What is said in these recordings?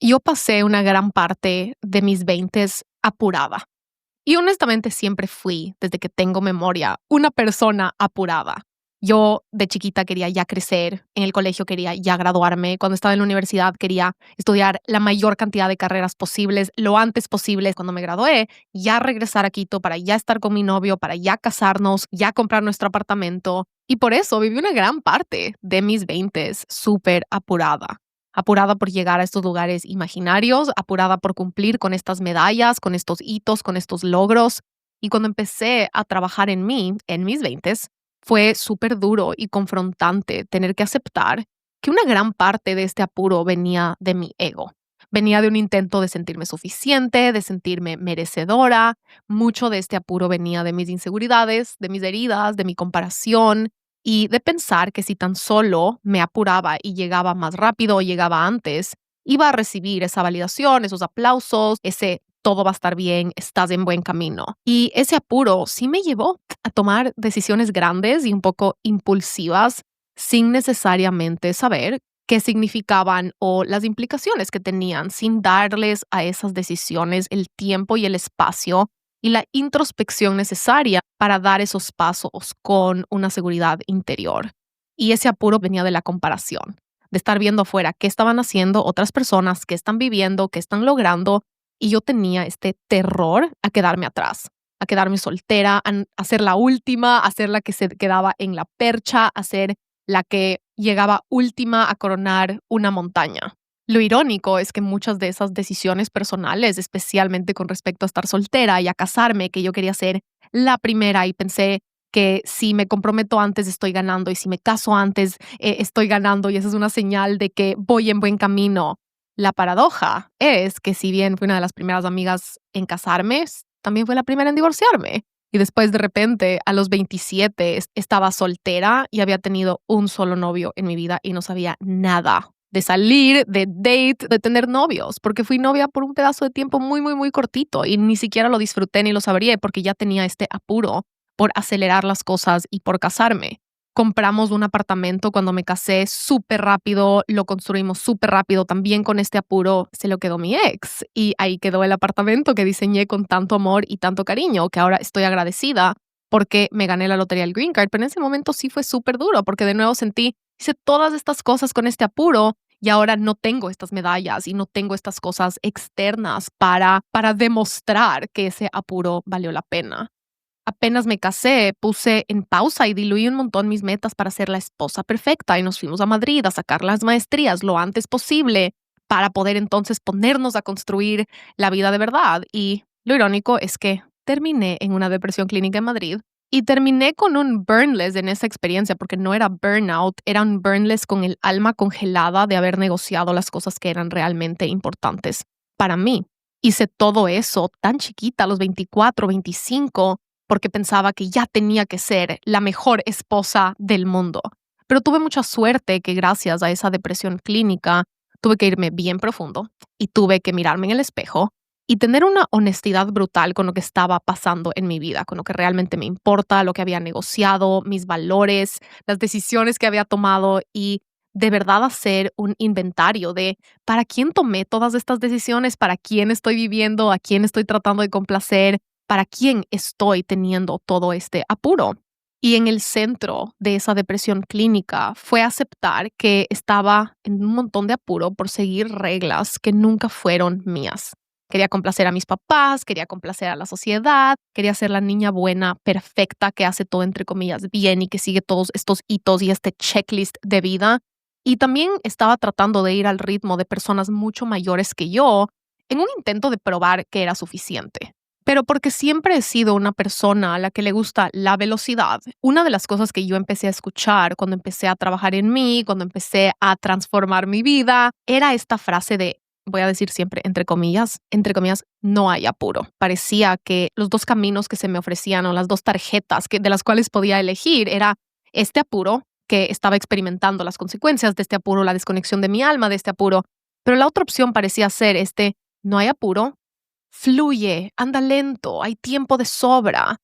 Yo pasé una gran parte de mis veintes apurada. Y honestamente siempre fui, desde que tengo memoria, una persona apurada. Yo de chiquita quería ya crecer, en el colegio quería ya graduarme, cuando estaba en la universidad quería estudiar la mayor cantidad de carreras posibles, lo antes posible. Cuando me gradué, ya regresar a Quito para ya estar con mi novio, para ya casarnos, ya comprar nuestro apartamento. Y por eso viví una gran parte de mis veintes súper apurada. Apurada por llegar a estos lugares imaginarios, apurada por cumplir con estas medallas, con estos hitos, con estos logros. Y cuando empecé a trabajar en mí, en mis veintes, fue súper duro y confrontante tener que aceptar que una gran parte de este apuro venía de mi ego. Venía de un intento de sentirme suficiente, de sentirme merecedora. Mucho de este apuro venía de mis inseguridades, de mis heridas, de mi comparación y de pensar que si tan solo me apuraba y llegaba más rápido o llegaba antes, iba a recibir esa validación, esos aplausos, ese todo va a estar bien, estás en buen camino. Y ese apuro sí me llevó a tomar decisiones grandes y un poco impulsivas sin necesariamente saber qué significaban o las implicaciones que tenían, sin darles a esas decisiones el tiempo y el espacio y la introspección necesaria para dar esos pasos con una seguridad interior. Y ese apuro venía de la comparación, de estar viendo afuera qué estaban haciendo otras personas, qué están viviendo, qué están logrando, y yo tenía este terror a quedarme atrás, a quedarme soltera, a ser la última, a ser la que se quedaba en la percha, a ser la que llegaba última a coronar una montaña. Lo irónico es que muchas de esas decisiones personales, especialmente con respecto a estar soltera y a casarme, que yo quería ser la primera y pensé que si me comprometo antes estoy ganando y si me caso antes estoy ganando y esa es una señal de que voy en buen camino. La paradoja es que si bien fui una de las primeras amigas en casarme, también fue la primera en divorciarme. Y después de repente a los 27 estaba soltera y había tenido un solo novio en mi vida y no sabía nada de salir, de date, de tener novios, porque fui novia por un pedazo de tiempo muy, muy, muy cortito y ni siquiera lo disfruté ni lo sabría porque ya tenía este apuro por acelerar las cosas y por casarme. Compramos un apartamento cuando me casé súper rápido, lo construimos súper rápido, también con este apuro se lo quedó mi ex y ahí quedó el apartamento que diseñé con tanto amor y tanto cariño, que ahora estoy agradecida porque me gané la lotería del Green Card, pero en ese momento sí fue súper duro porque de nuevo hice todas estas cosas con este apuro y ahora no tengo estas medallas y no tengo estas cosas externas para demostrar que ese apuro valió la pena. Apenas me casé, puse en pausa y diluí un montón mis metas para ser la esposa perfecta y nos fuimos a Madrid a sacar las maestrías lo antes posible para poder entonces ponernos a construir la vida de verdad. Y lo irónico es que terminé en una depresión clínica en Madrid y terminé con un burnless en esa experiencia porque no era burnout, era un burnless con el alma congelada de haber negociado las cosas que eran realmente importantes para mí. Hice todo eso tan chiquita, a los 24, 25 porque pensaba que ya tenía que ser la mejor esposa del mundo. Pero tuve mucha suerte que gracias a esa depresión clínica tuve que irme bien profundo y tuve que mirarme en el espejo y tener una honestidad brutal con lo que estaba pasando en mi vida, con lo que realmente me importa, lo que había negociado, mis valores, las decisiones que había tomado y de verdad hacer un inventario de para quién tomé todas estas decisiones, para quién estoy viviendo, a quién estoy tratando de complacer, para quién estoy teniendo todo este apuro. Y en el centro de esa depresión clínica fue aceptar que estaba en un montón de apuro por seguir reglas que nunca fueron mías. Quería complacer a mis papás, quería complacer a la sociedad, quería ser la niña buena, perfecta, que hace todo entre comillas bien y que sigue todos estos hitos y este checklist de vida. Y también estaba tratando de ir al ritmo de personas mucho mayores que yo en un intento de probar que era suficiente. Pero porque siempre he sido una persona a la que le gusta la velocidad. Una de las cosas que yo empecé a escuchar cuando empecé a trabajar en mí, cuando empecé a transformar mi vida, era esta frase de, voy a decir siempre entre comillas, no hay apuro. Parecía que los dos caminos que se me ofrecían o las dos tarjetas de las cuales podía elegir era este apuro, que estaba experimentando las consecuencias de este apuro, la desconexión de mi alma de este apuro. Pero la otra opción parecía ser no hay apuro, fluye, anda lento, hay tiempo de sobra.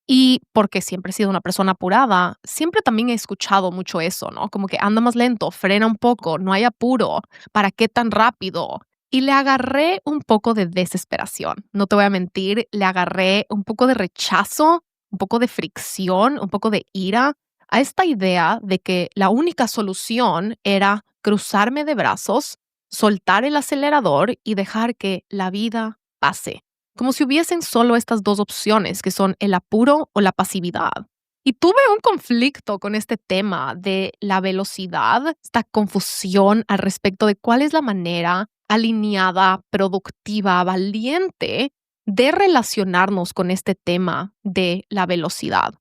Y porque siempre he sido una persona apurada, siempre también he escuchado mucho eso, ¿no? Como que anda más lento, frena un poco, no hay apuro, ¿para qué tan rápido? Y le agarré un poco de desesperación. No te voy a mentir, le agarré un poco de rechazo, un poco de fricción, un poco de ira a esta idea de que la única solución era cruzarme de brazos, soltar el acelerador y dejar que la vida pase. Como si hubiesen solo estas dos opciones, que son el apuro o la pasividad. Y tuve un conflicto con este tema de la velocidad, esta confusión al respecto de cuál es la manera alineada, productiva, valiente de relacionarnos con este tema de la velocidad.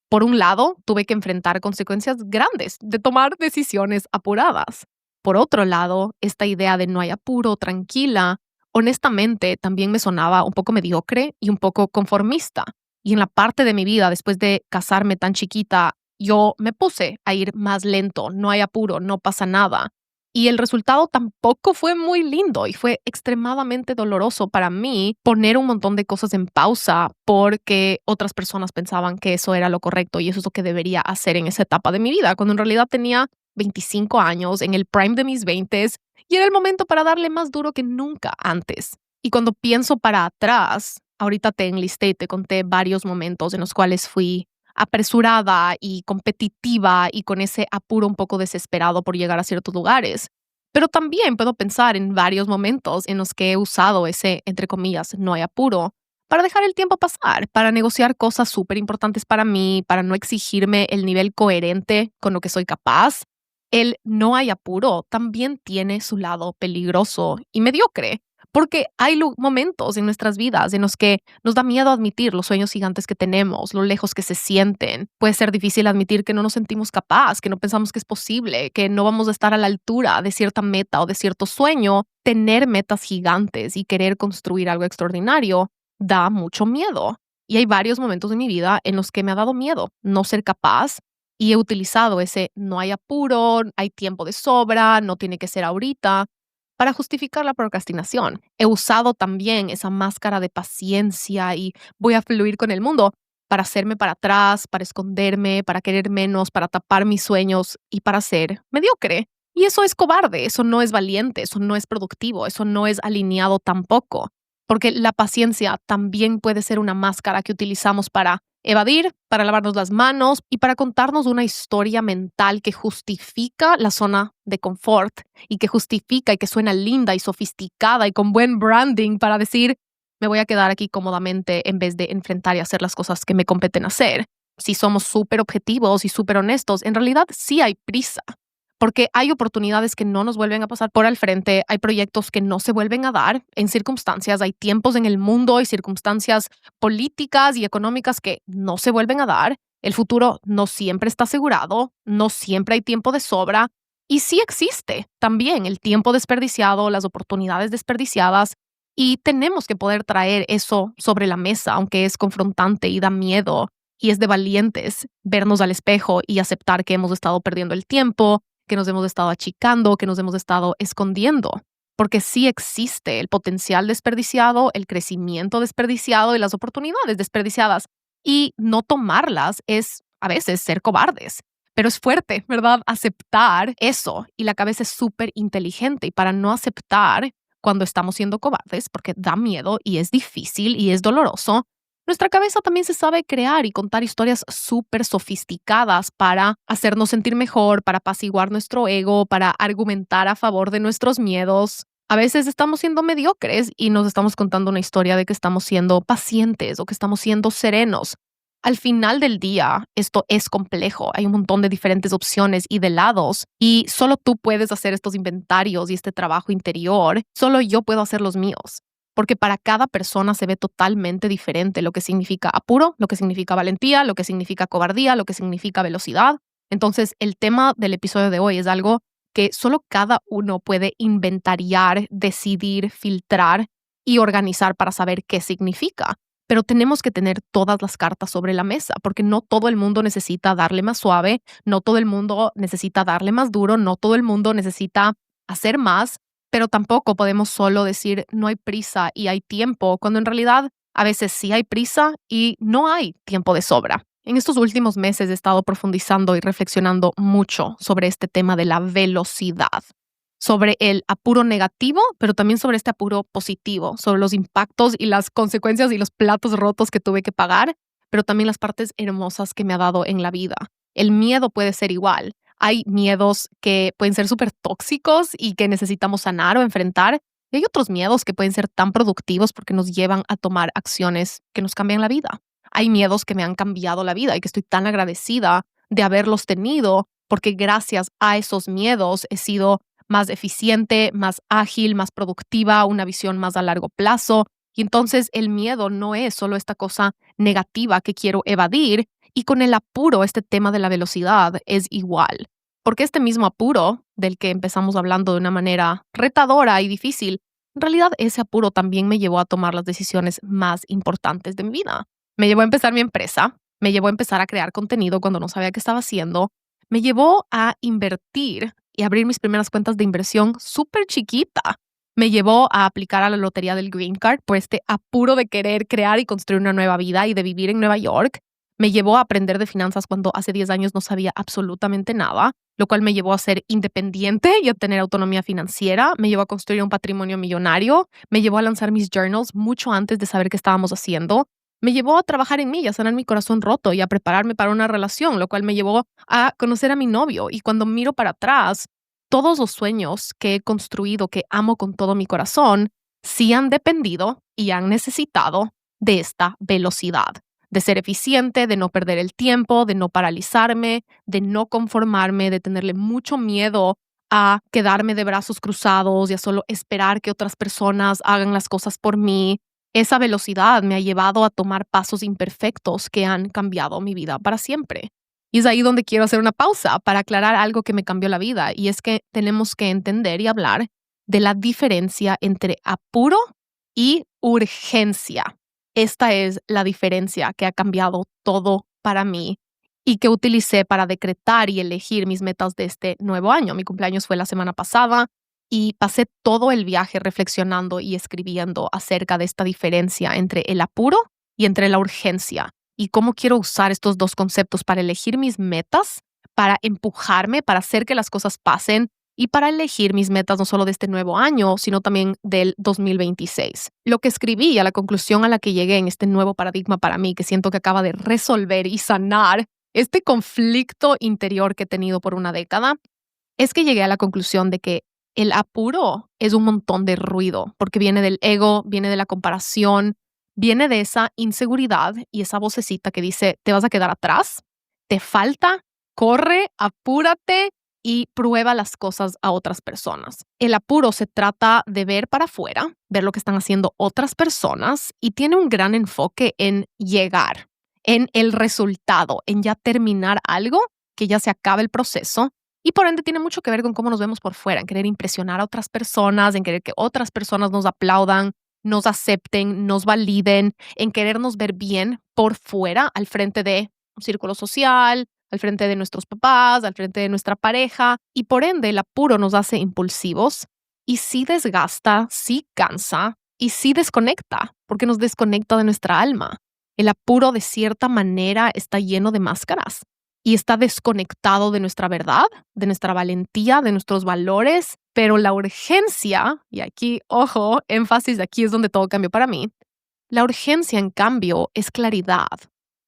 Por un lado, tuve que enfrentar consecuencias grandes de tomar decisiones apuradas. Por otro lado, esta idea de no hay apuro, tranquila, honestamente también me sonaba un poco mediocre y un poco conformista. Y en la parte de mi vida, después de casarme tan chiquita, yo me puse a ir más lento, no hay apuro, no pasa nada. Y el resultado tampoco fue muy lindo y fue extremadamente doloroso para mí poner un montón de cosas en pausa porque otras personas pensaban que eso era lo correcto y eso es lo que debería hacer en esa etapa de mi vida, cuando en realidad tenía 25 años, en el prime de mis 20s, y era el momento para darle más duro que nunca antes. Y cuando pienso para atrás, ahorita te enlisté y te conté varios momentos en los cuales fui apresurada y competitiva y con ese apuro un poco desesperado por llegar a ciertos lugares. Pero también puedo pensar en varios momentos en los que he usado ese, entre comillas, no hay apuro, para dejar el tiempo pasar, para negociar cosas súper importantes para mí, para no exigirme el nivel coherente con lo que soy capaz. El no hay apuro también tiene su lado peligroso y mediocre. Porque hay momentos en nuestras vidas en los que nos da miedo admitir los sueños gigantes que tenemos, lo lejos que se sienten. Puede ser difícil admitir que no nos sentimos capaz, que no pensamos que es posible, que no vamos a estar a la altura de cierta meta o de cierto sueño. Tener metas gigantes y querer construir algo extraordinario da mucho miedo. Y hay varios momentos de mi vida en los que me ha dado miedo no ser capaz y he utilizado ese no hay apuro, hay tiempo de sobra, no tiene que ser ahorita para justificar la procrastinación. He usado también esa máscara de paciencia y voy a fluir con el mundo para hacerme para atrás, para esconderme, para querer menos, para tapar mis sueños y para ser mediocre. Y eso es cobarde, eso no es valiente, eso no es productivo, eso no es alineado tampoco. Porque la paciencia también puede ser una máscara que utilizamos para evadir, para lavarnos las manos y para contarnos una historia mental que justifica la zona de confort y que justifica y que suena linda y sofisticada y con buen branding para decir, me voy a quedar aquí cómodamente en vez de enfrentar y hacer las cosas que me competen hacer. Si somos súper objetivos y súper honestos, en realidad sí hay prisa. Porque hay oportunidades que no nos vuelven a pasar por al frente, hay proyectos que no se vuelven a dar en circunstancias, hay tiempos en el mundo y circunstancias políticas y económicas que no se vuelven a dar. El futuro no siempre está asegurado, no siempre hay tiempo de sobra y sí existe también el tiempo desperdiciado, las oportunidades desperdiciadas y tenemos que poder traer eso sobre la mesa, aunque es confrontante y da miedo y es de valientes vernos al espejo y aceptar que hemos estado perdiendo el tiempo, que nos hemos estado achicando, que nos hemos estado escondiendo. Porque sí existe el potencial desperdiciado, el crecimiento desperdiciado y las oportunidades desperdiciadas. Y no tomarlas es a veces ser cobardes. Pero es fuerte, ¿verdad? Aceptar eso. Y la cabeza es súper inteligente. Y para no aceptar cuando estamos siendo cobardes, porque da miedo y es difícil y es doloroso, nuestra cabeza también se sabe crear y contar historias súper sofisticadas para hacernos sentir mejor, para apaciguar nuestro ego, para argumentar a favor de nuestros miedos. A veces estamos siendo mediocres y nos estamos contando una historia de que estamos siendo pacientes o que estamos siendo serenos. Al final del día, esto es complejo. Hay un montón de diferentes opciones y de lados y solo tú puedes hacer estos inventarios y este trabajo interior. Solo yo puedo hacer los míos. Porque para cada persona se ve totalmente diferente lo que significa apuro, lo que significa valentía, lo que significa cobardía, lo que significa velocidad. Entonces, el tema del episodio de hoy es algo que solo cada uno puede inventariar, decidir, filtrar y organizar para saber qué significa. Pero tenemos que tener todas las cartas sobre la mesa, porque no todo el mundo necesita darle más suave, no todo el mundo necesita darle más duro, no todo el mundo necesita hacer más. Pero tampoco podemos solo decir no hay prisa y hay tiempo, cuando en realidad a veces sí hay prisa y no hay tiempo de sobra. En estos últimos meses he estado profundizando y reflexionando mucho sobre este tema de la velocidad. sobre el apuro negativo, pero también sobre este apuro positivo, sobre los impactos y las consecuencias y los platos rotos que tuve que pagar, pero también las partes hermosas que me ha dado en la vida. El miedo puede ser igual. Hay miedos que pueden ser súper tóxicos y que necesitamos sanar o enfrentar. Y hay otros miedos que pueden ser tan productivos porque nos llevan a tomar acciones que nos cambian la vida. Hay miedos que me han cambiado la vida y que estoy tan agradecida de haberlos tenido porque gracias a esos miedos he sido más eficiente, más ágil, más productiva, una visión más a largo plazo. Y entonces el miedo no es solo esta cosa negativa que quiero evadir, y con el apuro, este tema de la velocidad es igual. Porque este mismo apuro, del que empezamos hablando de una manera retadora y difícil, en realidad ese apuro también me llevó a tomar las decisiones más importantes de mi vida. Me llevó a empezar mi empresa, me llevó a empezar a crear contenido cuando no sabía qué estaba haciendo, me llevó a invertir y abrir mis primeras cuentas de inversión súper chiquita. Me llevó a aplicar a la lotería del Green Card por este apuro de querer crear y construir una nueva vida y de vivir en Nueva York. Me llevó a aprender de finanzas cuando hace 10 años no sabía absolutamente nada, lo cual me llevó a ser independiente y a tener autonomía financiera. Me llevó a construir un patrimonio millonario. Me llevó a lanzar mis journals mucho antes de saber qué estábamos haciendo. Me llevó a trabajar en mí y a sanar mi corazón roto y a prepararme para una relación, lo cual me llevó a conocer a mi novio. Y cuando miro para atrás, todos los sueños que he construido, que amo con todo mi corazón, sí han dependido y han necesitado de esta velocidad, de ser eficiente, de no perder el tiempo, de no paralizarme, de no conformarme, de tenerle mucho miedo a quedarme de brazos cruzados y a solo esperar que otras personas hagan las cosas por mí. Esa velocidad me ha llevado a tomar pasos imperfectos que han cambiado mi vida para siempre. Y es ahí donde quiero hacer una pausa para aclarar algo que me cambió la vida, y es que tenemos que entender y hablar de la diferencia entre apuro y urgencia. Esta es la diferencia que ha cambiado todo para mí y que utilicé para decretar y elegir mis metas de este nuevo año. Mi cumpleaños fue la semana pasada y pasé todo el viaje reflexionando y escribiendo acerca de esta diferencia entre el apuro y entre la urgencia, y cómo quiero usar estos dos conceptos para elegir mis metas, para empujarme, para hacer que las cosas pasen y para elegir mis metas no solo de este nuevo año, sino también del 2026. Lo que escribí, a la conclusión a la que llegué en este nuevo paradigma para mí, que siento que acaba de resolver y sanar este conflicto interior que he tenido por una década, es que llegué a la conclusión de que el apuro es un montón de ruido, porque viene del ego, viene de la comparación, viene de esa inseguridad y esa vocecita que dice, te vas a quedar atrás, te falta, corre, apúrate y prueba las cosas a otras personas. El apuro se trata de ver para afuera, ver lo que están haciendo otras personas, y tiene un gran enfoque en llegar, en el resultado, en ya terminar algo, que ya se acabe el proceso. Y por ende tiene mucho que ver con cómo nos vemos por fuera, en querer impresionar a otras personas, en querer que otras personas nos aplaudan, nos acepten, nos validen, en querernos ver bien por fuera al frente de un círculo social, al frente de nuestros papás, al frente de nuestra pareja. Y por ende el apuro nos hace impulsivos y sí desgasta, sí cansa y sí desconecta, porque nos desconecta de nuestra alma. El apuro de cierta manera está lleno de máscaras y está desconectado de nuestra verdad, de nuestra valentía, de nuestros valores, pero la urgencia, y aquí, ojo, énfasis, aquí es donde todo cambió para mí, la urgencia, en cambio, es claridad,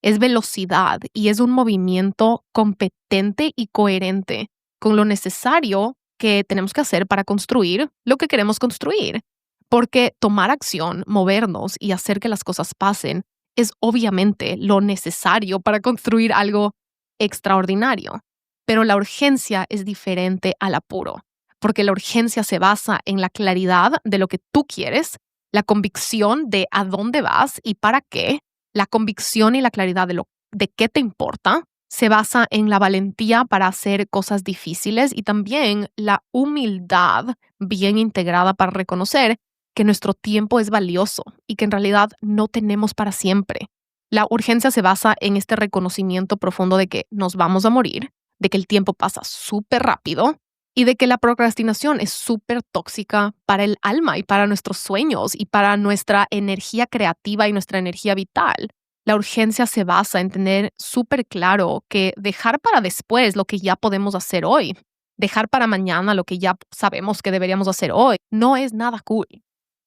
es velocidad y es un movimiento competente y coherente con lo necesario que tenemos que hacer para construir lo que queremos construir. Porque tomar acción, movernos y hacer que las cosas pasen es obviamente lo necesario para construir algo extraordinario. Pero la urgencia es diferente al apuro, porque la urgencia se basa en la claridad de lo que tú quieres, la convicción de a dónde vas y para qué, la convicción y la claridad de qué te importa, se basa en la valentía para hacer cosas difíciles y también la humildad bien integrada para reconocer que nuestro tiempo es valioso y que en realidad no tenemos para siempre. La urgencia se basa en este reconocimiento profundo de que nos vamos a morir, de que el tiempo pasa súper rápido y de que la procrastinación es súper tóxica para el alma y para nuestros sueños y para nuestra energía creativa y nuestra energía vital. La urgencia se basa en tener súper claro que dejar para después lo que ya podemos hacer hoy dejar para mañana lo que ya sabemos que deberíamos hacer hoy, no es nada cool.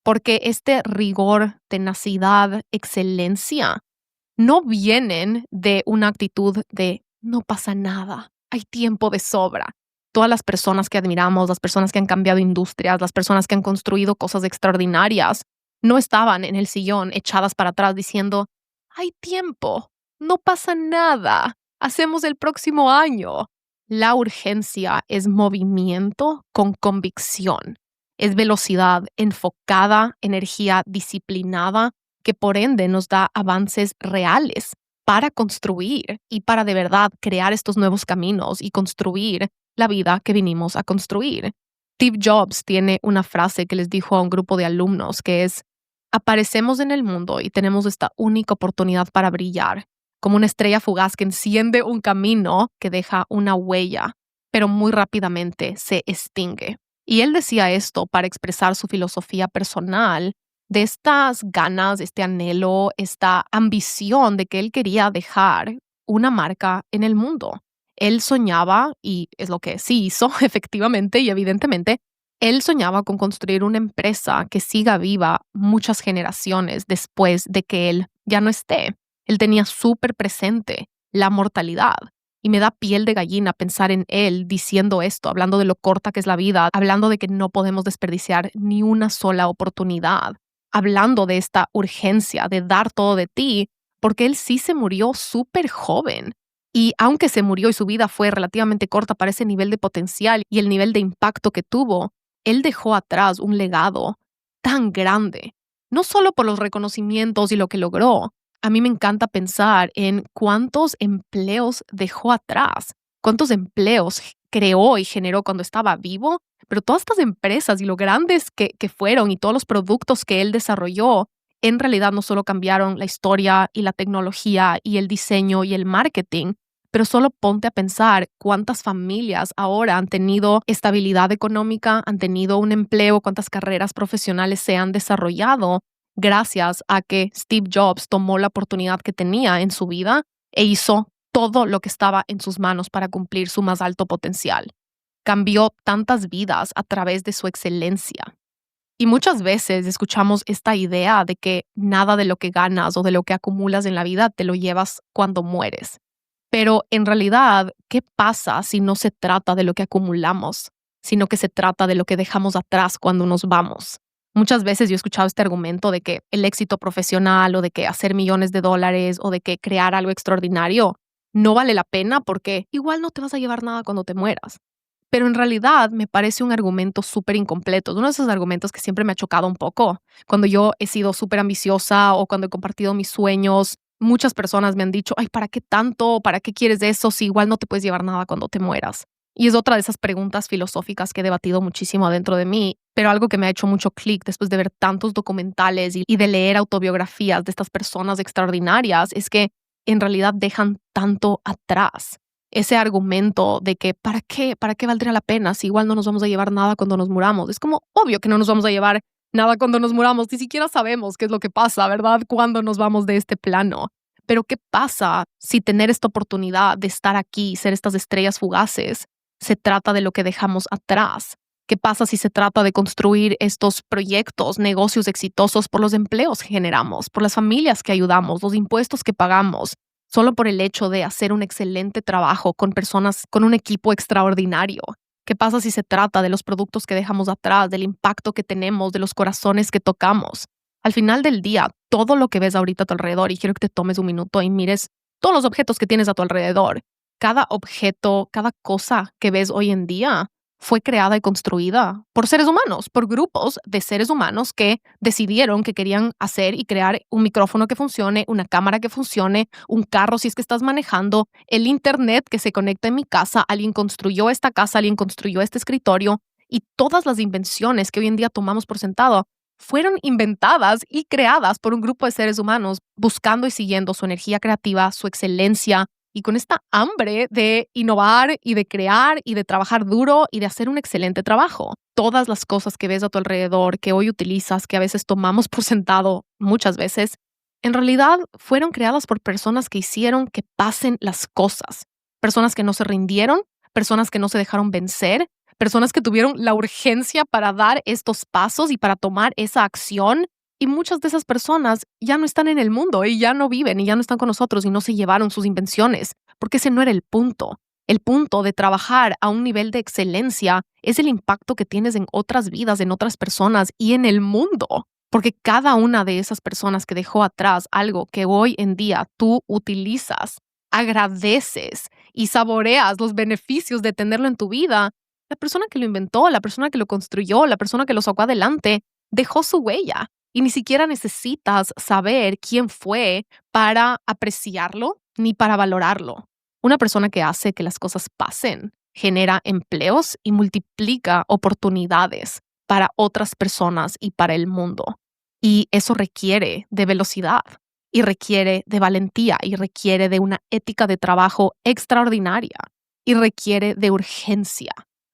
Porque este rigor, tenacidad, excelencia, no vienen de una actitud de no pasa nada, hay tiempo de sobra. Todas las personas que admiramos, las personas que han cambiado industrias, las personas que han construido cosas extraordinarias, no estaban en el sillón echadas para atrás diciendo, hay tiempo, no pasa nada, hacemos el próximo año. La urgencia es movimiento con convicción, es velocidad enfocada, energía disciplinada, que por ende nos da avances reales para construir y para de verdad crear estos nuevos caminos y construir la vida que vinimos a construir. Steve Jobs tiene una frase que les dijo a un grupo de alumnos que es: aparecemos en el mundo y tenemos esta única oportunidad para brillar, como una estrella fugaz que enciende un camino que deja una huella, pero muy rápidamente se extingue. Y él decía esto para expresar su filosofía personal de estas ganas, este anhelo, esta ambición de que él quería dejar una marca en el mundo. Él soñaba, y es lo que sí hizo efectivamente y evidentemente, él soñaba con construir una empresa que siga viva muchas generaciones después de que él ya no esté. Él tenía súper presente la mortalidad. Y me da piel de gallina pensar en él diciendo esto, hablando de lo corta que es la vida, hablando de que no podemos desperdiciar ni una sola oportunidad, hablando de esta urgencia de dar todo de ti, porque él sí se murió súper joven. Y aunque se murió y su vida fue relativamente corta para ese nivel de potencial y el nivel de impacto que tuvo, él dejó atrás un legado tan grande, no solo por los reconocimientos y lo que logró. A mí me encanta pensar en cuántos empleos dejó atrás, cuántos empleos creó y generó cuando estaba vivo, pero todas estas empresas y lo grandes que fueron y todos los productos que él desarrolló, en realidad no solo cambiaron la historia y la tecnología y el diseño y el marketing, pero solo ponte a pensar cuántas familias ahora han tenido estabilidad económica, han tenido un empleo, cuántas carreras profesionales se han desarrollado gracias a que Steve Jobs tomó la oportunidad que tenía en su vida e hizo todo lo que estaba en sus manos para cumplir su más alto potencial. Cambió tantas vidas a través de su excelencia. Y muchas veces escuchamos esta idea de que nada de lo que ganas o de lo que acumulas en la vida te lo llevas cuando mueres. Pero en realidad, ¿qué pasa si no se trata de lo que acumulamos, sino que se trata de lo que dejamos atrás cuando nos vamos? Muchas veces yo he escuchado este argumento de que el éxito profesional o de que hacer millones de dólares o de que crear algo extraordinario no vale la pena porque igual no te vas a llevar nada cuando te mueras. Pero en realidad me parece un argumento súper incompleto. Uno de esos argumentos que siempre me ha chocado un poco. Cuando yo he sido súper ambiciosa o cuando he compartido mis sueños, muchas personas me han dicho, ay, ¿para qué tanto? ¿Para qué quieres eso si igual no te puedes llevar nada cuando te mueras? Y es otra de esas preguntas filosóficas que he debatido muchísimo adentro de mí, pero algo que me ha hecho mucho clic después de ver tantos documentales y de leer autobiografías de estas personas extraordinarias es que en realidad dejan tanto atrás. Ese argumento de que ¿para qué valdría la pena si igual no nos vamos a llevar nada cuando nos muramos? Es como obvio que no nos vamos a llevar nada cuando nos muramos, ni siquiera sabemos qué es lo que pasa, ¿verdad? Cuando nos vamos de este plano. Pero ¿qué pasa si tener esta oportunidad de estar aquí, ser estas estrellas fugaces, se trata de lo que dejamos atrás? ¿Qué pasa si se trata de construir estos proyectos, negocios exitosos por los empleos que generamos, por las familias que ayudamos, los impuestos que pagamos, solo por el hecho de hacer un excelente trabajo con personas, con un equipo extraordinario? ¿Qué pasa si se trata de los productos que dejamos atrás, del impacto que tenemos, de los corazones que tocamos? Al final del día, todo lo que ves ahorita a tu alrededor, y quiero que te tomes un minuto y mires todos los objetos que tienes a tu alrededor. Cada objeto, cada cosa que ves hoy en día fue creada y construida por seres humanos, por grupos de seres humanos que decidieron que querían hacer y crear un micrófono que funcione, una cámara que funcione, un carro si es que estás manejando, el internet que se conecta en mi casa, alguien construyó esta casa, alguien construyó este escritorio y todas las invenciones que hoy en día tomamos por sentado fueron inventadas y creadas por un grupo de seres humanos buscando y siguiendo su energía creativa, su excelencia, y con esta hambre de innovar y de crear y de trabajar duro y de hacer un excelente trabajo. Todas las cosas que ves a tu alrededor, que hoy utilizas, que a veces tomamos por sentado muchas veces, en realidad fueron creadas por personas que hicieron que pasen las cosas. Personas que no se rindieron, personas que no se dejaron vencer, personas que tuvieron la urgencia para dar estos pasos y para tomar esa acción. Y muchas de esas personas ya no están en el mundo y ya no viven y ya no están con nosotros y no se llevaron sus invenciones, porque ese no era el punto. El punto de trabajar a un nivel de excelencia es el impacto que tienes en otras vidas, en otras personas y en el mundo. Porque cada una de esas personas que dejó atrás algo que hoy en día tú utilizas, agradeces y saboreas los beneficios de tenerlo en tu vida, la persona que lo inventó, la persona que lo construyó, la persona que lo sacó adelante, dejó su huella. Y ni siquiera necesitas saber quién fue para apreciarlo ni para valorarlo. Una persona que hace que las cosas pasen genera empleos y multiplica oportunidades para otras personas y para el mundo. Y eso requiere de velocidad y requiere de valentía y requiere de una ética de trabajo extraordinaria y requiere de urgencia.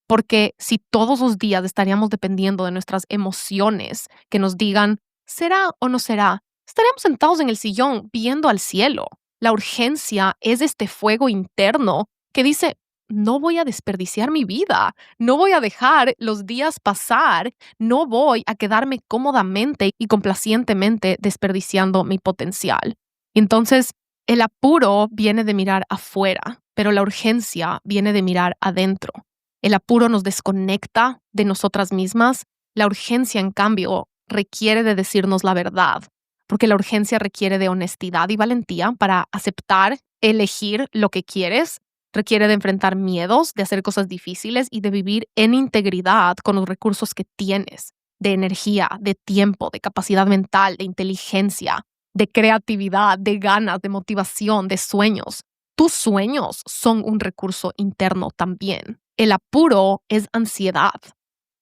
Porque si todos los días estaríamos dependiendo de nuestras emociones que nos digan, ¿será o no será? Estaríamos sentados en el sillón viendo al cielo. La urgencia es este fuego interno que dice, no voy a desperdiciar mi vida, no voy a dejar los días pasar, no voy a quedarme cómodamente y complacientemente desperdiciando mi potencial. Entonces, el apuro viene de mirar afuera, pero la urgencia viene de mirar adentro. El apuro nos desconecta de nosotras mismas. La urgencia, en cambio, requiere de decirnos la verdad, porque la urgencia requiere de honestidad y valentía para aceptar, elegir lo que quieres. Requiere de enfrentar miedos, de hacer cosas difíciles y de vivir en integridad con los recursos que tienes, de energía, de tiempo, de capacidad mental, de inteligencia, de creatividad, de ganas, de motivación, de sueños. Tus sueños son un recurso interno también. El apuro es ansiedad,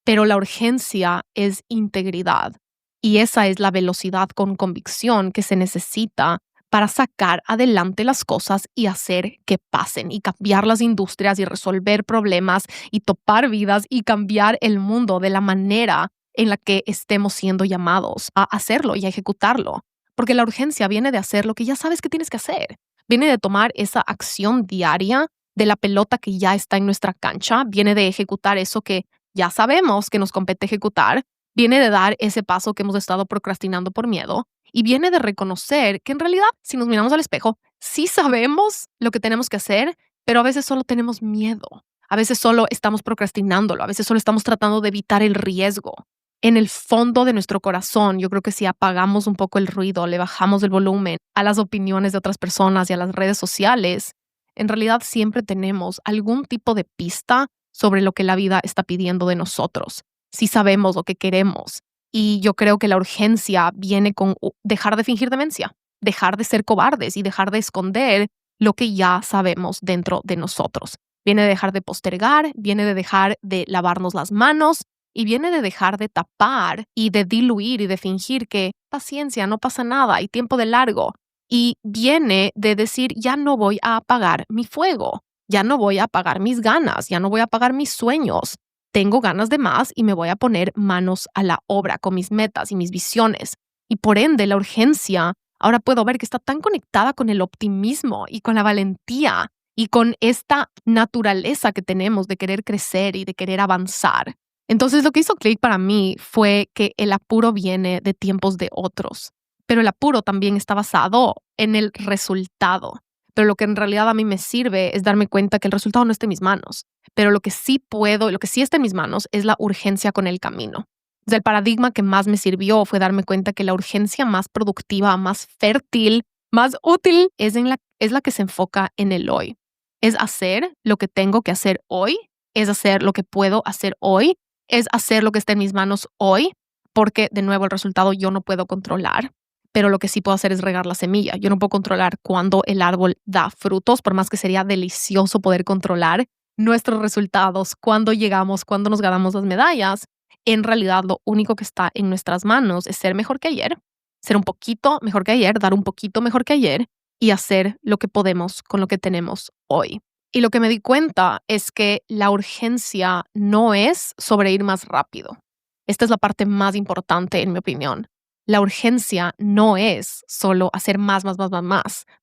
pero la urgencia es integridad. Y esa es la velocidad con convicción que se necesita para sacar adelante las cosas y hacer que pasen y cambiar las industrias y resolver problemas y topar vidas y cambiar el mundo de la manera en la que estemos siendo llamados a hacerlo y a ejecutarlo. Porque la urgencia viene de hacer lo que ya sabes que tienes que hacer. Viene de tomar esa acción diaria de la pelota que ya está en nuestra cancha. Viene de ejecutar eso que ya sabemos que nos compete ejecutar. Viene de dar ese paso que hemos estado procrastinando por miedo. Y viene de reconocer que en realidad, si nos miramos al espejo, sí sabemos lo que tenemos que hacer, pero a veces solo tenemos miedo. A veces solo estamos procrastinándolo. A veces solo estamos tratando de evitar el riesgo. En el fondo de nuestro corazón, yo creo que si apagamos un poco el ruido, le bajamos el volumen a las opiniones de otras personas y a las redes sociales, en realidad siempre tenemos algún tipo de pista sobre lo que la vida está pidiendo de nosotros. Si sabemos lo que queremos. Y yo creo que la urgencia viene con dejar de fingir demencia, dejar de ser cobardes y dejar de esconder lo que ya sabemos dentro de nosotros. Viene de dejar de postergar, viene de dejar de lavarnos las manos y viene de dejar de tapar y de diluir y de fingir que paciencia, no pasa nada, hay tiempo de largo. Y viene de decir, ya no voy a apagar mi fuego, ya no voy a apagar mis ganas, ya no voy a apagar mis sueños. Tengo ganas de más y me voy a poner manos a la obra con mis metas y mis visiones. Y por ende, la urgencia, ahora puedo ver que está tan conectada con el optimismo y con la valentía y con esta naturaleza que tenemos de querer crecer y de querer avanzar. Entonces, lo que hizo clic para mí fue que el apuro viene de tiempos de otros, pero el apuro también está basado en el resultado. Pero lo que en realidad a mí me sirve es darme cuenta que el resultado no está en mis manos. Pero lo que sí puedo, lo que sí está en mis manos es la urgencia con el camino. O sea, el paradigma que más me sirvió fue darme cuenta que la urgencia más productiva, más fértil, más útil es la que se enfoca en el hoy. Es hacer lo que tengo que hacer hoy, es hacer lo que puedo hacer hoy, es hacer lo que está en mis manos hoy, porque de nuevo el resultado yo no puedo controlar. Pero lo que sí puedo hacer es regar la semilla. Yo no puedo controlar cuándo el árbol da frutos, por más que sería delicioso poder controlar nuestros resultados, cuándo llegamos, cuándo nos ganamos las medallas. En realidad, lo único que está en nuestras manos es ser mejor que ayer, ser un poquito mejor que ayer, dar un poquito mejor que ayer y hacer lo que podemos con lo que tenemos hoy. Y lo que me di cuenta es que la urgencia no es sobre ir más rápido. Esta es la parte más importante, en mi opinión. La urgencia no es solo hacer más,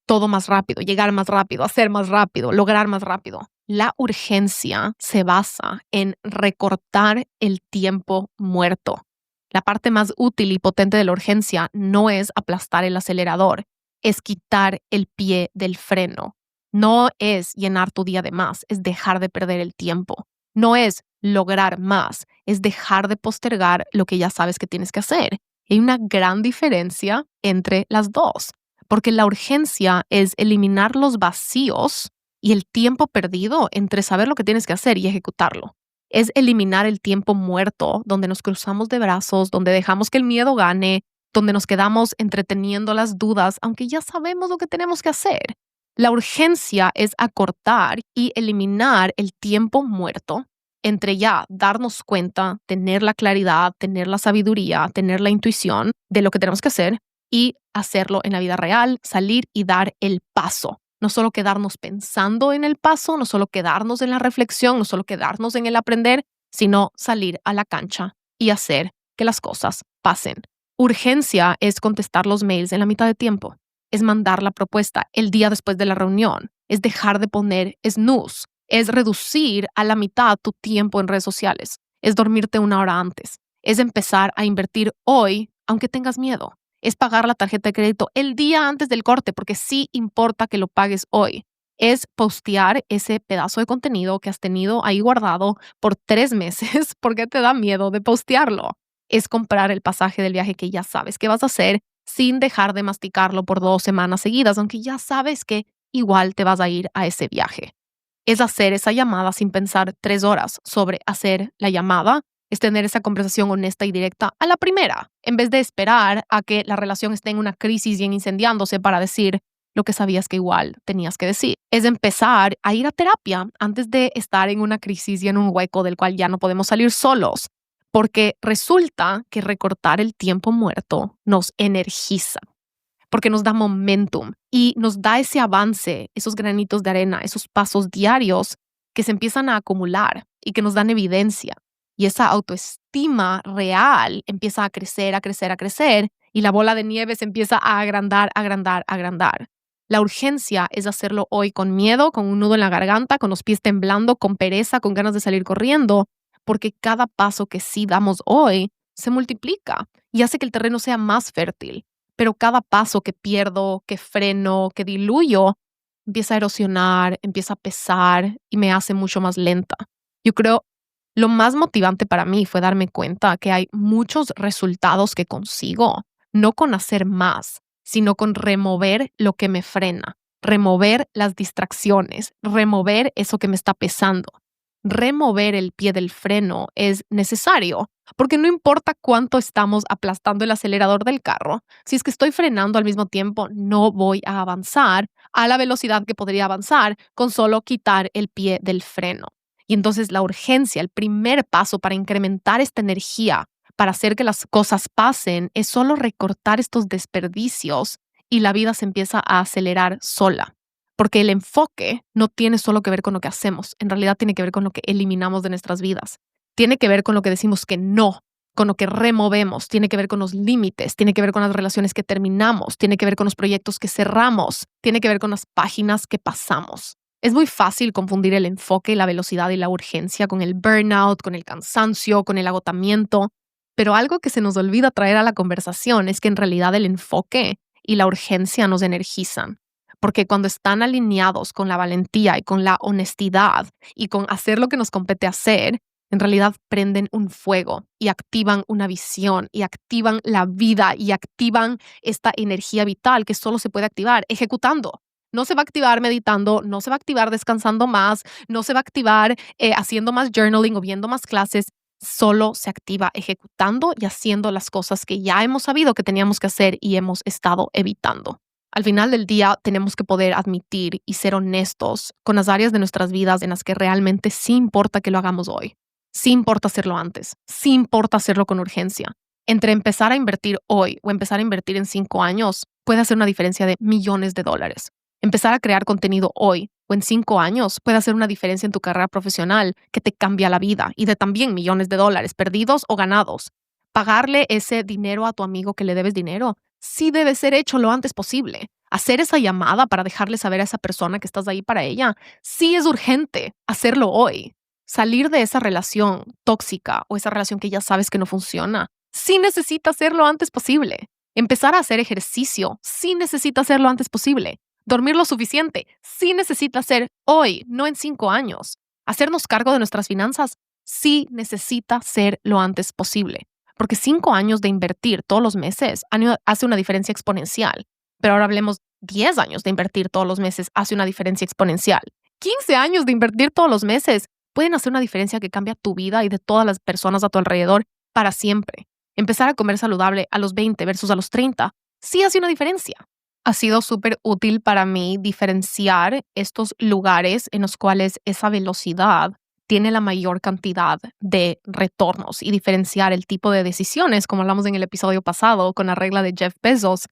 todo más rápido, llegar más rápido, hacer más rápido, lograr más rápido. La urgencia se basa en recortar el tiempo muerto. La parte más útil y potente de la urgencia no es aplastar el acelerador, es quitar el pie del freno. No es llenar tu día de más, es dejar de perder el tiempo. No es lograr más, es dejar de postergar lo que ya sabes que tienes que hacer. Hay una gran diferencia entre las dos, porque la urgencia es eliminar los vacíos y el tiempo perdido entre saber lo que tienes que hacer y ejecutarlo. Es eliminar el tiempo muerto, donde nos cruzamos de brazos, donde dejamos que el miedo gane, donde nos quedamos entreteniendo las dudas, aunque ya sabemos lo que tenemos que hacer. La urgencia es acortar y eliminar el tiempo muerto entre ya darnos cuenta, tener la claridad, tener la sabiduría, tener la intuición de lo que tenemos que hacer y hacerlo en la vida real, salir y dar el paso. No solo quedarnos pensando en el paso, no solo quedarnos en la reflexión, no solo quedarnos en el aprender, sino salir a la cancha y hacer que las cosas pasen. Urgencia es contestar los mails en la mitad de tiempo, es mandar la propuesta el día después de la reunión, es dejar de poner snooze, es reducir a la mitad tu tiempo en redes sociales, es dormirte 1 hora antes, es empezar a invertir hoy aunque tengas miedo. Es pagar la tarjeta de crédito el día antes del corte, porque sí importa que lo pagues hoy. Es postear ese pedazo de contenido que has tenido ahí guardado por 3 meses porque te da miedo de postearlo. Es comprar el pasaje del viaje que ya sabes que vas a hacer sin dejar de masticarlo por 2 semanas seguidas, aunque ya sabes que igual te vas a ir a ese viaje. Es hacer esa llamada sin pensar 3 horas sobre hacer la llamada, es tener esa conversación honesta y directa a la primera, en vez de esperar a que la relación esté en una crisis y en incendiándose para decir lo que sabías que igual tenías que decir. Es empezar a ir a terapia antes de estar en una crisis y en un hueco del cual ya no podemos salir solos, porque resulta que recortar el tiempo muerto nos energiza, porque nos da momentum y nos da ese avance, esos granitos de arena, esos pasos diarios que se empiezan a acumular y que nos dan evidencia. Y esa autoestima real empieza a crecer, a crecer, a crecer y la bola de nieve se empieza a agrandar, agrandar, agrandar. La urgencia es hacerlo hoy con miedo, con un nudo en la garganta, con los pies temblando, con pereza, con ganas de salir corriendo, porque cada paso que sí damos hoy se multiplica y hace que el terreno sea más fértil. Pero cada paso que pierdo, que freno, que diluyo, empieza a erosionar, empieza a pesar y me hace mucho más lenta. Yo creo lo más motivante para mí fue darme cuenta que hay muchos resultados que consigo, no con hacer más, sino con remover lo que me frena, remover las distracciones, remover eso que me está pesando. Remover el pie del freno es necesario, porque no importa cuánto estamos aplastando el acelerador del carro, si es que estoy frenando al mismo tiempo, no voy a avanzar a la velocidad que podría avanzar con solo quitar el pie del freno. Y entonces la urgencia, el primer paso para incrementar esta energía, para hacer que las cosas pasen, es solo recortar estos desperdicios y la vida se empieza a acelerar sola. Porque el enfoque no tiene solo que ver con lo que hacemos, en realidad tiene que ver con lo que eliminamos de nuestras vidas. Tiene que ver con lo que decimos que no, con lo que removemos, tiene que ver con los límites, tiene que ver con las relaciones que terminamos, tiene que ver con los proyectos que cerramos, tiene que ver con las páginas que pasamos. Es muy fácil confundir el enfoque, la velocidad y la urgencia con el burnout, con el cansancio, con el agotamiento, pero algo que se nos olvida traer a la conversación es que en realidad el enfoque y la urgencia nos energizan. Porque cuando están alineados con la valentía y con la honestidad y con hacer lo que nos compete hacer, en realidad prenden un fuego y activan una visión y activan la vida y activan esta energía vital que solo se puede activar ejecutando. No se va a activar meditando, no se va a activar descansando más, no se va a activar haciendo más journaling o viendo más clases. Solo se activa ejecutando y haciendo las cosas que ya hemos sabido que teníamos que hacer y hemos estado evitando. Al final del día tenemos que poder admitir y ser honestos con las áreas de nuestras vidas en las que realmente sí importa que lo hagamos hoy. Sí importa hacerlo antes. Sí importa hacerlo con urgencia. Entre empezar a invertir hoy o empezar a invertir en 5 años puede hacer una diferencia de millones de dólares. Empezar a crear contenido hoy o en 5 años puede hacer una diferencia en tu carrera profesional que te cambia la vida y de también millones de dólares perdidos o ganados. Pagarle ese dinero a tu amigo que le debes dinero sí debe ser hecho lo antes posible, hacer esa llamada para dejarle saber a esa persona que estás ahí para ella, sí es urgente hacerlo hoy. Salir de esa relación tóxica o esa relación que ya sabes que no funciona, sí necesita hacerlo antes posible. Empezar a hacer ejercicio, sí necesita hacerlo lo antes posible. Dormir lo suficiente, sí necesita hacer hoy, no en 5 años. Hacernos cargo de nuestras finanzas, sí necesita ser lo antes posible. Porque 5 años de invertir todos los meses hace una diferencia exponencial. Pero ahora hablemos 10 años de invertir todos los meses hace una diferencia exponencial. 15 años de invertir todos los meses pueden hacer una diferencia que cambia tu vida y de todas las personas a tu alrededor para siempre. Empezar a comer saludable a los 20 versus a los 30 sí hace una diferencia. Ha sido súper útil para mí diferenciar estos lugares en los cuales esa velocidad tiene la mayor cantidad de retornos y diferenciar el tipo de decisiones, como hablamos en el episodio pasado con la regla de Jeff Bezos.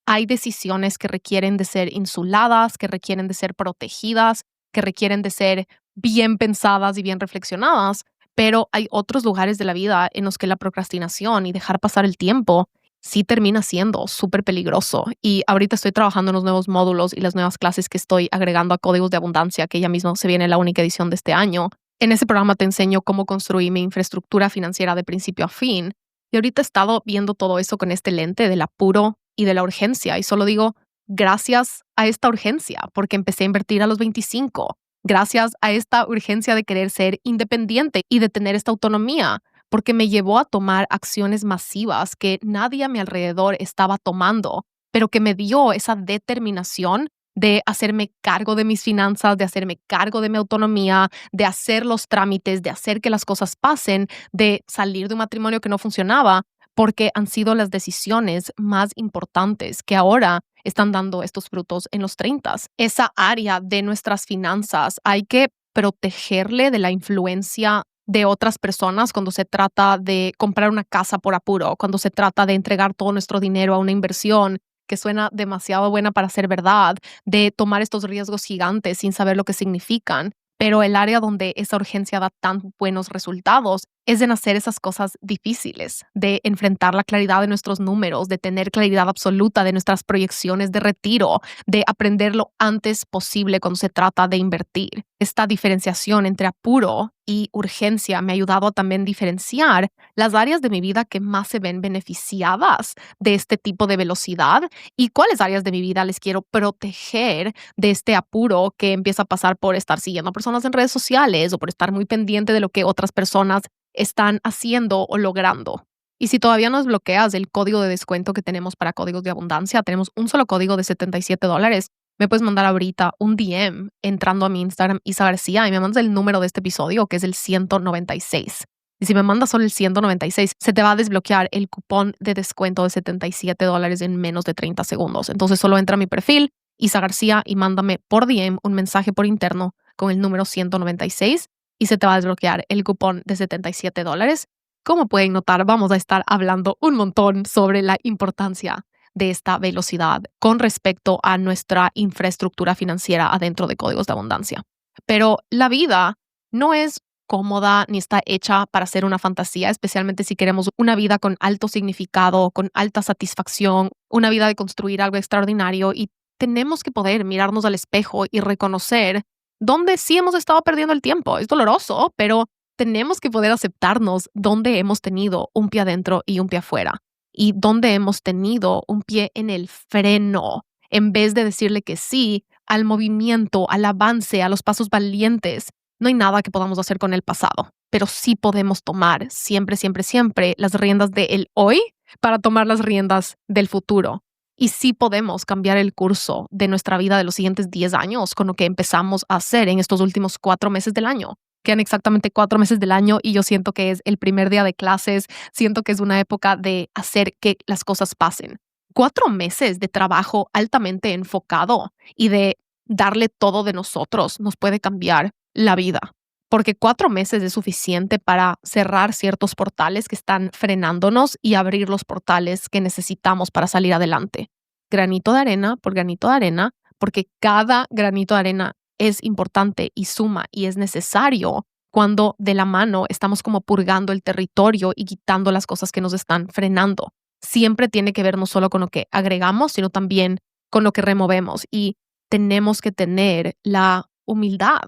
Hay decisiones que requieren de ser insuladas, que requieren de ser protegidas, que requieren de ser bien pensadas y bien reflexionadas, pero hay otros lugares de la vida en los que la procrastinación y dejar pasar el tiempo sí termina siendo súper peligroso. Y ahorita estoy trabajando en los nuevos módulos y las nuevas clases que estoy agregando a Códigos de Abundancia, que ya mismo se viene la única edición de este año. En ese programa te enseño cómo construir mi infraestructura financiera de principio a fin. Y ahorita he estado viendo todo eso con este lente del apuro y de la urgencia. Y solo digo, gracias a esta urgencia, porque empecé a invertir a los 25. Gracias a esta urgencia de querer ser independiente y de tener esta autonomía, porque me llevó a tomar acciones masivas que nadie a mi alrededor estaba tomando, pero que me dio esa determinación de hacerme cargo de mis finanzas, de hacerme cargo de mi autonomía, de hacer los trámites, de hacer que las cosas pasen, de salir de un matrimonio que no funcionaba, porque han sido las decisiones más importantes que ahora están dando estos frutos en los 30. Esa área de nuestras finanzas hay que protegerle de la influencia de otras personas cuando se trata de comprar una casa por apuro, cuando se trata de entregar todo nuestro dinero a una inversión que suena demasiado buena para ser verdad, de tomar estos riesgos gigantes sin saber lo que significan. Pero el área donde esa urgencia da tan buenos resultados es en hacer esas cosas difíciles, de enfrentar la claridad de nuestros números, de tener claridad absoluta de nuestras proyecciones de retiro, de aprender lo antes posible cuando se trata de invertir. Esta diferenciación entre apuro y urgencia me ha ayudado a también diferenciar las áreas de mi vida que más se ven beneficiadas de este tipo de velocidad y cuáles áreas de mi vida les quiero proteger de este apuro que empieza a pasar por estar siguiendo a personas en redes sociales o por estar muy pendiente de lo que otras personas están haciendo o logrando. Y si todavía no desbloqueas el código de descuento que tenemos para Códigos de Abundancia, tenemos un solo código de $77. Me puedes mandar ahorita un DM entrando a mi Instagram, Isa García, y me mandas el número de este episodio, que es el 196. Y si me mandas solo el 196, se te va a desbloquear el cupón de descuento de $77 en menos de 30 segundos. Entonces solo entra a mi perfil, Isa García, y mándame por DM un mensaje por interno con el número 196 y se te va a desbloquear el cupón de $77. Como pueden notar, vamos a estar hablando un montón sobre la importancia de esta velocidad con respecto a nuestra infraestructura financiera adentro de Códigos de Abundancia. Pero la vida no es cómoda ni está hecha para ser una fantasía, especialmente si queremos una vida con alto significado, con alta satisfacción, una vida de construir algo extraordinario, y tenemos que poder mirarnos al espejo y reconocer dónde sí hemos estado perdiendo el tiempo. Es doloroso, pero tenemos que poder aceptarnos dónde hemos tenido un pie adentro y un pie afuera, y dónde hemos tenido un pie en el freno, en vez de decirle que sí al movimiento, al avance, a los pasos valientes. No hay nada que podamos hacer con el pasado, pero sí podemos tomar siempre, siempre, siempre las riendas del hoy para tomar las riendas del futuro. Y sí podemos cambiar el curso de nuestra vida de los siguientes 10 años con lo que empezamos a hacer en estos últimos 4 meses del año. Quedan exactamente 4 meses del año y yo siento que es el primer día de clases, siento que es una época de hacer que las cosas pasen. 4 meses de trabajo altamente enfocado y de darle todo de nosotros nos puede cambiar la vida, porque 4 meses es suficiente para cerrar ciertos portales que están frenándonos y abrir los portales que necesitamos para salir adelante. Granito de arena por granito de arena, porque cada granito de arena es importante y suma y es necesario cuando de la mano estamos como purgando el territorio y quitando las cosas que nos están frenando. Siempre tiene que ver no solo con lo que agregamos, sino también con lo que removemos y tenemos que tener la humildad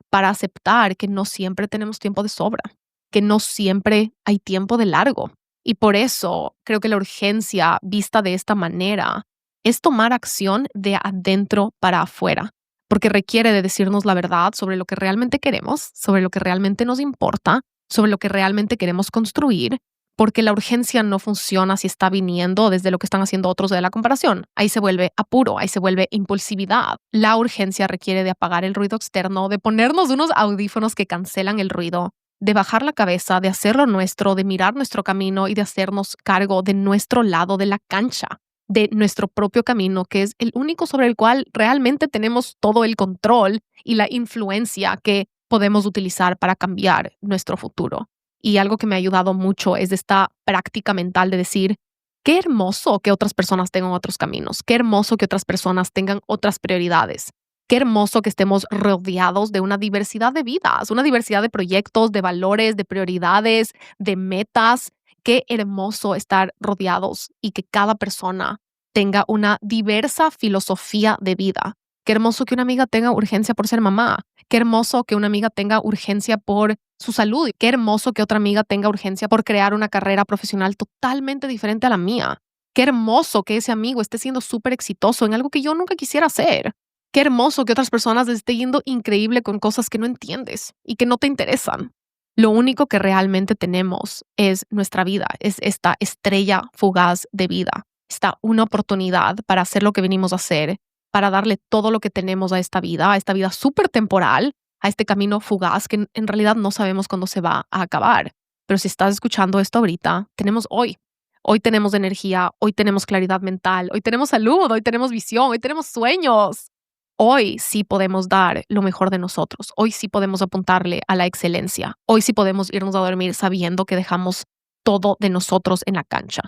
para aceptar que no siempre tenemos tiempo de sobra, que no siempre hay tiempo de largo. Y por eso creo que la urgencia vista de esta manera es tomar acción de adentro para afuera, porque requiere de decirnos la verdad sobre lo que realmente queremos, sobre lo que realmente nos importa, sobre lo que realmente queremos construir, porque la urgencia no funciona si está viniendo desde lo que están haciendo otros de la comparación. Ahí se vuelve apuro, ahí se vuelve impulsividad. La urgencia requiere de apagar el ruido externo, de ponernos unos audífonos que cancelan el ruido, de bajar la cabeza, de hacerlo nuestro, de mirar nuestro camino y de hacernos cargo de nuestro lado de la cancha, de nuestro propio camino, que es el único sobre el cual realmente tenemos todo el control y la influencia que podemos utilizar para cambiar nuestro futuro. Y algo que me ha ayudado mucho es esta práctica mental de decir, qué hermoso que otras personas tengan otros caminos, qué hermoso que otras personas tengan otras prioridades, qué hermoso que estemos rodeados de una diversidad de vidas, una diversidad de proyectos, de valores, de prioridades, de metas. Qué hermoso estar rodeados y que cada persona tenga una diversa filosofía de vida. Qué hermoso que una amiga tenga urgencia por ser mamá. Qué hermoso que una amiga tenga urgencia por su salud. Qué hermoso que otra amiga tenga urgencia por crear una carrera profesional totalmente diferente a la mía. Qué hermoso que ese amigo esté siendo súper exitoso en algo que yo nunca quisiera hacer. Qué hermoso que otras personas les esté yendo increíble con cosas que no entiendes y que no te interesan. Lo único que realmente tenemos es nuestra vida, es esta estrella fugaz de vida, esta una oportunidad para hacer lo que venimos a hacer, para darle todo lo que tenemos a esta vida súper temporal, a este camino fugaz que en realidad no sabemos cuándo se va a acabar. Pero si estás escuchando esto ahorita, tenemos hoy. Hoy tenemos energía, hoy tenemos claridad mental, hoy tenemos salud, hoy tenemos visión, hoy tenemos sueños. Hoy sí podemos dar lo mejor de nosotros. Hoy sí podemos apuntarle a la excelencia. Hoy sí podemos irnos a dormir sabiendo que dejamos todo de nosotros en la cancha.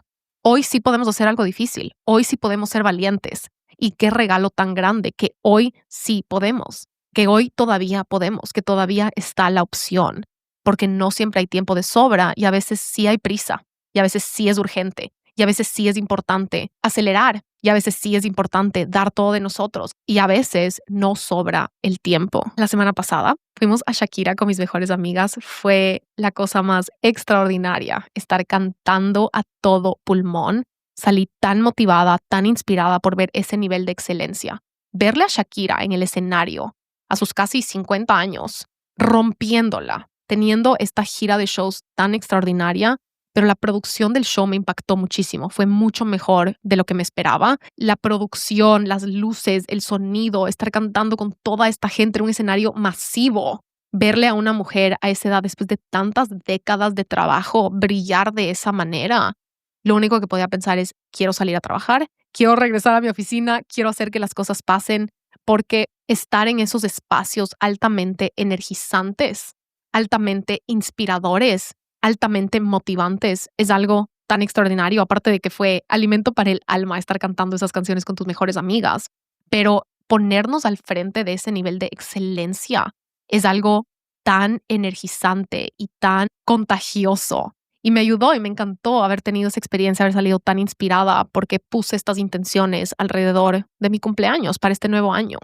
Hoy sí podemos hacer algo difícil. Hoy sí podemos ser valientes. Y qué regalo tan grande que hoy sí podemos, que hoy todavía podemos, que todavía está la opción, porque no siempre hay tiempo de sobra y a veces sí hay prisa y a veces sí es urgente y a veces sí es importante acelerar y a veces sí es importante dar todo de nosotros y a veces no sobra el tiempo. La semana pasada fuimos a Shakira con mis mejores amigas. Fue la cosa más extraordinaria estar cantando a todo pulmón. Salí tan motivada, tan inspirada por ver ese nivel de excelencia. Verle a Shakira en el escenario a sus casi 50 años, rompiéndola, teniendo esta gira de shows tan extraordinaria, pero la producción del show me impactó muchísimo. Fue mucho mejor de lo que me esperaba. La producción, las luces, el sonido, estar cantando con toda esta gente en un escenario masivo. Verle a una mujer a esa edad, después de tantas décadas de trabajo, brillar de esa manera. Lo único que podía pensar es, quiero salir a trabajar, quiero regresar a mi oficina, quiero hacer que las cosas pasen, porque estar en esos espacios altamente energizantes, altamente inspiradores, altamente motivantes, es algo tan extraordinario, aparte de que fue alimento para el alma estar cantando esas canciones con tus mejores amigas, pero ponernos al frente de ese nivel de excelencia es algo tan energizante y tan contagioso. Y me ayudó y me encantó haber tenido esa experiencia, haber salido tan inspirada porque puse estas intenciones alrededor de mi cumpleaños para este nuevo año.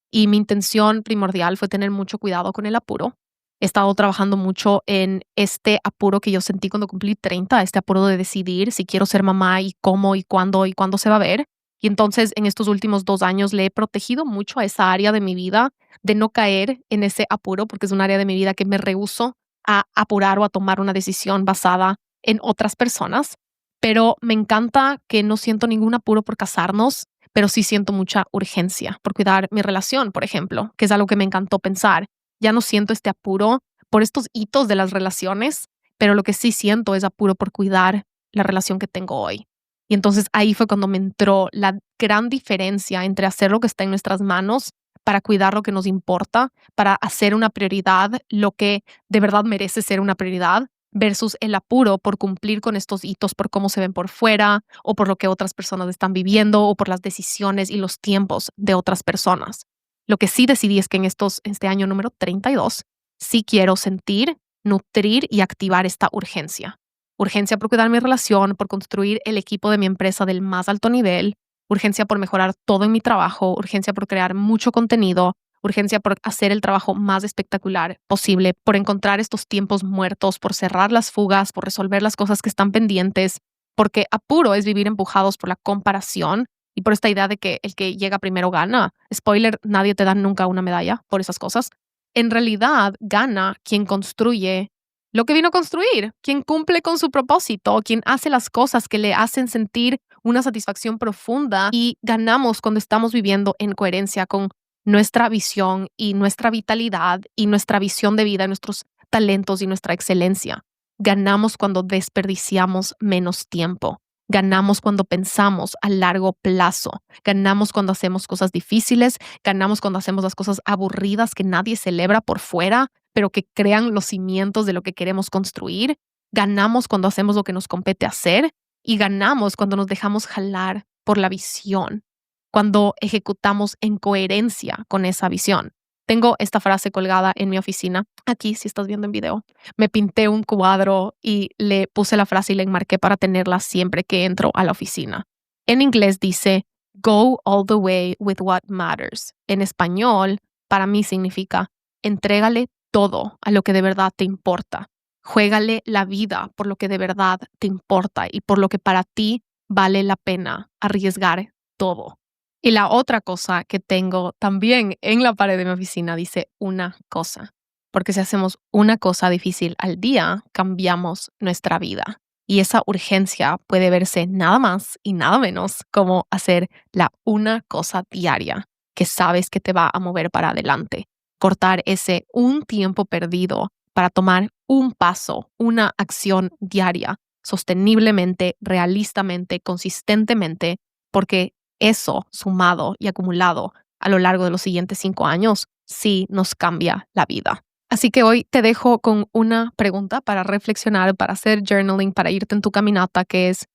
Y mi intención primordial fue tener mucho cuidado con el apuro. He estado trabajando mucho en este apuro que yo sentí cuando cumplí 30, este apuro de decidir si quiero ser mamá y cómo y cuándo se va a ver. Y entonces en estos últimos 2 años le he protegido mucho a esa área de mi vida de no caer en ese apuro, porque es un área de mi vida que me rehúso a apurar o a tomar una decisión basada en otras personas. Pero me encanta que no siento ningún apuro por casarnos, pero sí siento mucha urgencia por cuidar mi relación, por ejemplo, que es algo que me encantó pensar. Ya no siento este apuro por estos hitos de las relaciones, pero lo que sí siento es apuro por cuidar la relación que tengo hoy. Y entonces ahí fue cuando me entró la gran diferencia entre hacer lo que está en nuestras manos para cuidar lo que nos importa, para hacer una prioridad lo que de verdad merece ser una prioridad, versus el apuro por cumplir con estos hitos por cómo se ven por fuera o por lo que otras personas están viviendo o por las decisiones y los tiempos de otras personas. Lo que sí decidí es que este año número 32, sí quiero sentir, nutrir y activar esta urgencia. Urgencia por cuidar mi relación, por construir el equipo de mi empresa del más alto nivel, urgencia por mejorar todo en mi trabajo, urgencia por crear mucho contenido, urgencia por hacer el trabajo más espectacular posible, por encontrar estos tiempos muertos, por cerrar las fugas, por resolver las cosas que están pendientes, porque apuro es vivir empujados por la comparación y por esta idea de que el que llega primero gana. Spoiler, nadie te da nunca una medalla por esas cosas. En realidad, gana quien construye lo que vino a construir, quien cumple con su propósito, quien hace las cosas que le hacen sentir una satisfacción profunda, y ganamos cuando estamos viviendo en coherencia con nuestra visión y nuestra vitalidad y nuestra visión de vida, nuestros talentos y nuestra excelencia. Ganamos cuando desperdiciamos menos tiempo. Ganamos cuando pensamos a largo plazo. Ganamos cuando hacemos cosas difíciles. Ganamos cuando hacemos las cosas aburridas que nadie celebra por fuera, pero que crean los cimientos de lo que queremos construir. Ganamos cuando hacemos lo que nos compete hacer. Y ganamos cuando nos dejamos jalar por la visión, cuando ejecutamos en coherencia con esa visión. Tengo esta frase colgada en mi oficina. Aquí, si estás viendo en video, me pinté un cuadro y le puse la frase y la enmarqué para tenerla siempre que entro a la oficina. En inglés dice, go all the way with what matters. En español, para mí significa, entrégale todo a lo que de verdad te importa. Juégale la vida por lo que de verdad te importa y por lo que para ti vale la pena arriesgar todo. Y la otra cosa que tengo también en la pared de mi oficina dice una cosa. Porque si hacemos una cosa difícil al día, cambiamos nuestra vida. Y esa urgencia puede verse nada más y nada menos como hacer la una cosa diaria que sabes que te va a mover para adelante. Cortar ese un tiempo perdido para tomar un paso, una acción diaria, sosteniblemente, realistamente, consistentemente, porque eso sumado y acumulado a lo largo de los siguientes 5 años sí nos cambia la vida. Así que hoy te dejo con una pregunta para reflexionar, para hacer journaling, para irte en tu caminata, que es,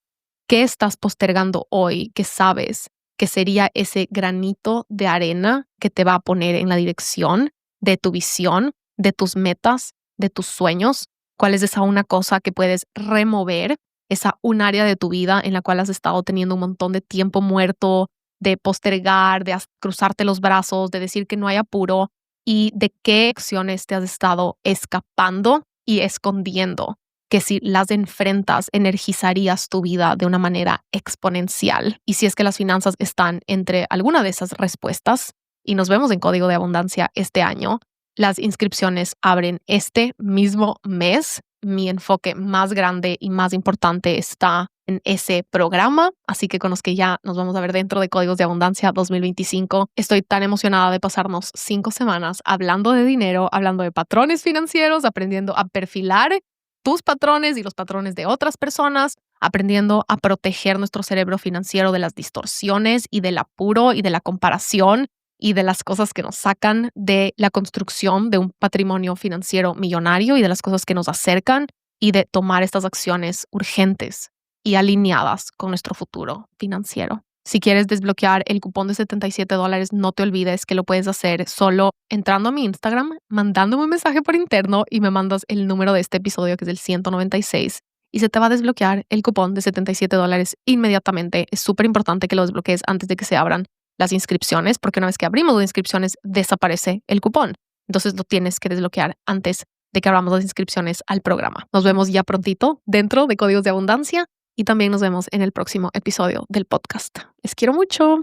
¿qué estás postergando hoy que sabes que sería ese granito de arena que te va a poner en la dirección de tu visión, de tus metas, de tus sueños? ¿Cuál es esa una cosa que puedes remover? Esa un área de tu vida en la cual has estado teniendo un montón de tiempo muerto, de postergar, de cruzarte los brazos, de decir que no hay apuro, y de qué acciones te has estado escapando y escondiendo, que si las enfrentas energizarías tu vida de una manera exponencial. Y si es que las finanzas están entre alguna de esas respuestas, y nos vemos en Código de Abundancia este año, las inscripciones abren este mismo mes. Mi enfoque más grande y más importante está en ese programa, así que con los que ya nos vamos a ver dentro de Códigos de Abundancia 2025. Estoy tan emocionada de pasarnos 5 semanas hablando de dinero, hablando de patrones financieros, aprendiendo a perfilar tus patrones y los patrones de otras personas, aprendiendo a proteger nuestro cerebro financiero de las distorsiones y del apuro y de la comparación y de las cosas que nos sacan de la construcción de un patrimonio financiero millonario y de las cosas que nos acercan, y de tomar estas acciones urgentes y alineadas con nuestro futuro financiero. Si quieres desbloquear el cupón de $77, no te olvides que lo puedes hacer solo entrando a mi Instagram, mandándome un mensaje por interno y me mandas el número de este episodio, que es el 196, y se te va a desbloquear el cupón de $77 inmediatamente. Es súper importante que lo desbloquees antes de que se abran las inscripciones, porque una vez que abrimos las inscripciones desaparece el cupón. Entonces lo tienes que desbloquear antes de que abramos las inscripciones al programa. Nos vemos ya prontito dentro de Códigos de Abundancia y también nos vemos en el próximo episodio del podcast. Les quiero mucho.